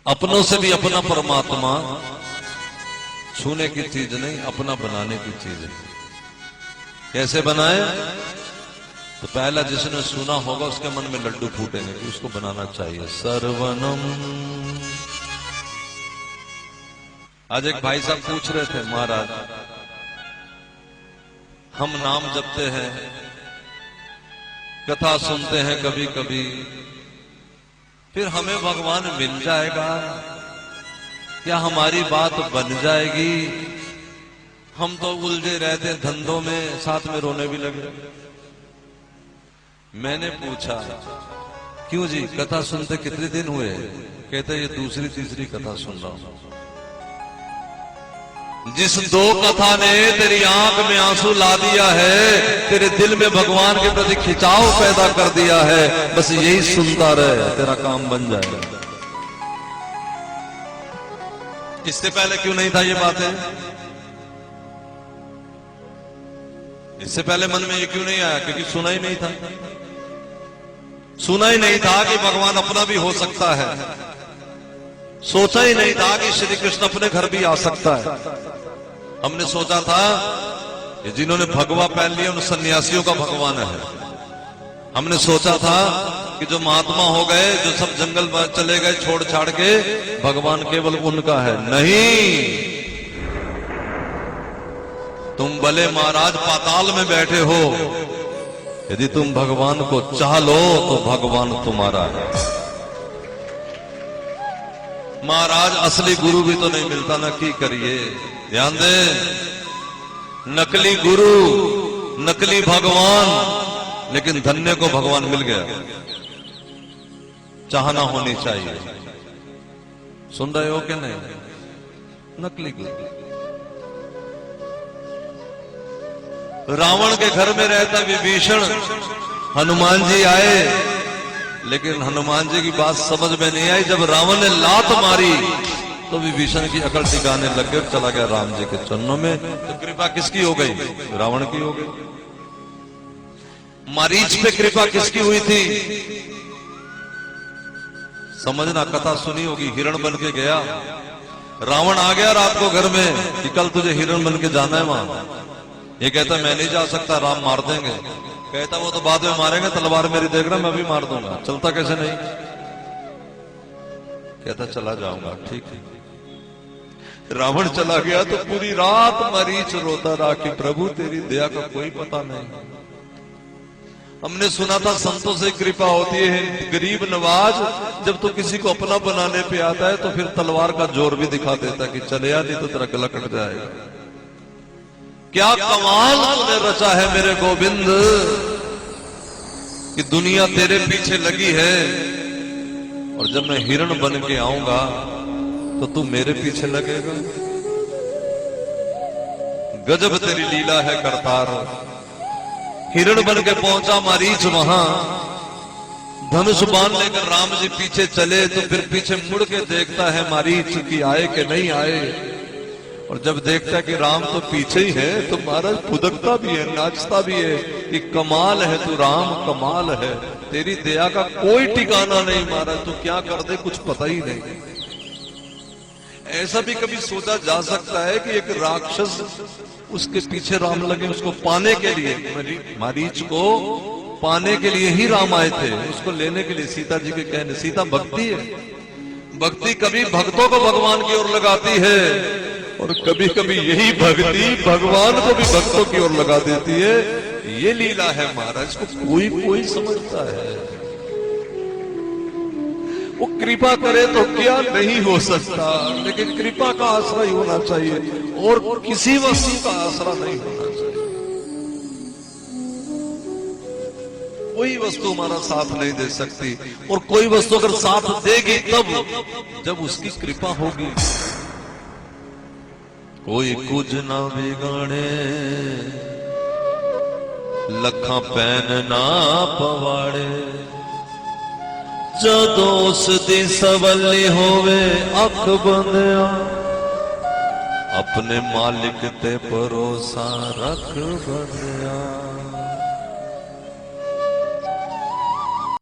अपनों से भी अपना परमात्मा छूने की चीज नहीं, अपना बनाने की चीज है। कैसे बनाए? तो पहला जिसने सुना होगा उसके मन में लड्डू फूटेंगे कि उसको बनाना चाहिए। सर्वनम। आज एक भाई साहब पूछ रहे थे, महाराज हम नाम जपते हैं, कथा सुनते हैं कभी कभी, फिर हमें भगवान मिल जाएगा क्या? हमारी बात बन जाएगी? हम तो उलझे रहते हैं धंधों में, साथ में रोने भी लगे। मैंने पूछा क्यों जी, कथा सुनते कितने दिन हुए? कहते ये दूसरी तीसरी कथा सुन रहा हूं। जिस दो कथा ने तेरी आंख में आंसू ला दिया है, तेरे दिल में भगवान के प्रति खिंचाव पैदा कर दिया है, बस यही सुनता रहे, तेरा काम बन जाएगा। इससे पहले क्यों नहीं था ये बातें? इससे पहले मन में ये क्यों नहीं आया? क्योंकि सुना ही नहीं था। सुना ही नहीं था कि भगवान अपना भी हो सकता है। सोचा ही नहीं था कि श्री कृष्ण अपने घर भी आ सकता है। हमने सोचा था कि जिन्होंने भगवा पहन लिया उन सन्यासियों का भगवान है। हमने सोचा था कि जो महात्मा हो गए, जो सब जंगल में चले गए छोड़ छाड़ के, भगवान केवल उनका है। नहीं, तुम भले महाराज पाताल में बैठे हो, यदि तुम भगवान को चाह लो तो भगवान तुम्हारा है। महाराज असली गुरु भी तो नहीं मिलता ना, की करिए। ध्यान दे, नकली गुरु, नकली भगवान, लेकिन धन्य को भगवान मिल गया। चाहना होनी चाहिए। सुन रहे हो कि नहीं? नकली गुरु। रावण के घर में रहता विभीषण, हनुमान जी आए, लेकिन हनुमान जी की बात समझ में नहीं आई। जब रावण ने लात मारी तो विभीषण की अकल टिकाने लग गए, चला गया राम जी के चरणों में। तो कृपा किसकी हो गई? रावण की हो गई। मरीच पे कृपा किसकी हुई थी? समझना, कथा सुनी होगी। हिरण बन के गया, रावण आ गया रात को घर में कि कल तुझे हिरण बन के जाना है वहां। ये कहता मैं नहीं जा सकता, राम मार देंगे। कहता वो तो बाद में मारेंगे, तलवार मेरी देख रहा, मैं भी मार दूंगा। चलता कैसे नहीं? कहता चला जाऊंगा। ठीक है। रावण चला गया तो पूरी रात मरीच रोता रहा कि प्रभु तेरी दया का कोई पता नहीं। हमने सुना था संतों से कृपा होती है, गरीब नवाज जब तो किसी को अपना बनाने पे आता है तो फिर तलवार का जोर भी दिखा देता कि चले आ, नहीं तो तेरा गला कट जाएगा। क्या कमाल तूने रचा है मेरे गोविंद, कि दुनिया तेरे पीछे लगी है, और जब मैं हिरण बन के आऊंगा तो तू मेरे पीछे लगेगा। गजब तेरी लीला है करतार। हिरण बन के पहुंचा मरीच वहां, धनुष बाण लेकर राम जी पीछे चले तो फिर पीछे मुड़ के देखता है मरीच कि आए कि नहीं आए, और जब देखता है कि राम तो पीछे ही है तो महाराज फुदकता भी है, नाचता भी है कि कमाल है तू राम, कमाल है, तेरी दया का कोई ठिकाना नहीं महाराज, तू क्या कर दे कुछ पता ही नहीं। ऐसा भी कभी सोचा जा सकता है कि एक राक्षस उसके पीछे राम लगे, उसको पाने के लिए, मरीच को पाने के लिए ही राम आए थे, उसको लेने के लिए। सीता जी के कहने, सीता भक्ति है, भक्ति कभी भक्तों को भगवान की ओर लगाती है, और कभी कभी यही भक्ति भगवान को भी भक्तों की ओर लगा देती है। ये लीला है महाराज, को कोई कोई समझता है। वो कृपा करे तो क्या नहीं हो सकता, लेकिन कृपा का आसरा ही होना चाहिए, और किसी वस्तु का आसरा नहीं होना चाहिए। कोई वस्तु हमारा साथ नहीं दे सकती, और कोई वस्तु अगर साथ देगी तब जब उसकी कृपा होगी। कोई कुछ ना बिगाड़े, लखा पैन ना पवाड़े, जदों उस दी सवली होवे अख बंदिया, अपने मालिक ते भरोसा रख बंदिया।